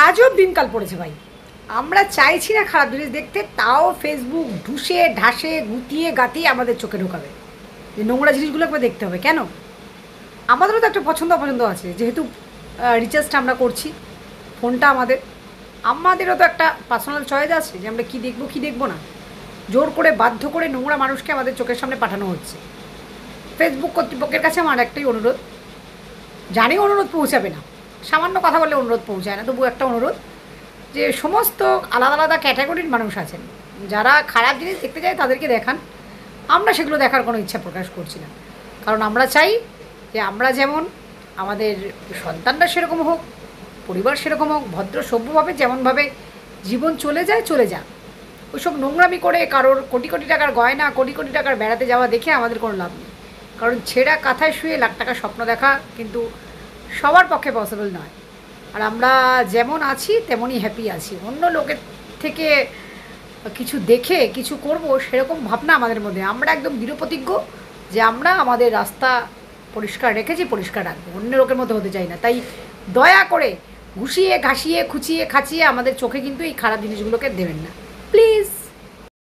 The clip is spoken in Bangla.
আজব দিনকাল পড়েছে ভাই। আমরা চাইছি না খারাপ জিনিস দেখতে, তাও ফেসবুক ঢুসে ঢাসে গুতিয়ে গাতিয়ে আমাদের চোখে ঢোকাবে যে নোংরা জিনিসগুলোকে দেখতে হবে। কেন? আমাদেরও তো একটা পছন্দ অপছন্দ আছে, যেহেতু রিচার্জটা আমরা করছি, ফোনটা আমাদেরও তো একটা পার্সোনাল চয়েস আছে যে আমরা কী দেখবো কী দেখবো না। জোর করে বাধ্য করে নোংরা মানুষকে আমাদের চোখের সামনে পাঠানো হচ্ছে। ফেসবুক কর্তৃপক্ষের কাছে আমার একটাই অনুরোধ, জানি অনুরোধ পৌঁছাবে না, সামান্য কথা বললে অনুরোধ পৌঁছায় না, তবু একটা অনুরোধ যে সমস্ত আলাদা আলাদা ক্যাটাগরির মানুষ আছেন, যারা খারাপ জিনিস দেখতে চায় তাদেরকে দেখান। আমরা সেগুলো দেখার কোনো ইচ্ছা প্রকাশ করছি না, কারণ আমরা চাই যে আমরা যেমন, আমাদের সন্তানরা সেরকম হোক, পরিবার সেরকম হোক, ভদ্র সভ্যভাবে যেমনভাবে জীবন চলে যায় চলে যাক। ওইসব নোংরামি করে কারোর কোটি কোটি টাকার গয়না, কোটি কোটি টাকার বেড়াতে যাওয়া দেখে আমাদের কোনো লাভ নেই। কারণ ছেঁড়া কাঁথায় শুয়ে লাখ টাকার স্বপ্ন দেখা কিন্তু সবার পক্ষে পসিবল নয়। আর আমরা যেমন আছি তেমনই হ্যাপি আছি। অন্য লোকের থেকে কিছু দেখে কিছু করব সেরকম ভাবনা আমাদের মধ্যে, আমরা একদম দৃঢ়প্রতিজ্ঞ যে আমরা আমাদের রাস্তা পরিষ্কার রেখেছি, পরিষ্কার রাখবো, অন্য লোকের মধ্যে হতে চাই না। তাই দয়া করে ঘুষিয়ে ঘাসিয়ে খুচিয়ে খাচিয়ে আমাদের চোখে কিন্তু এই খারাপ জিনিসগুলোকে দেবেন না, প্লিজ।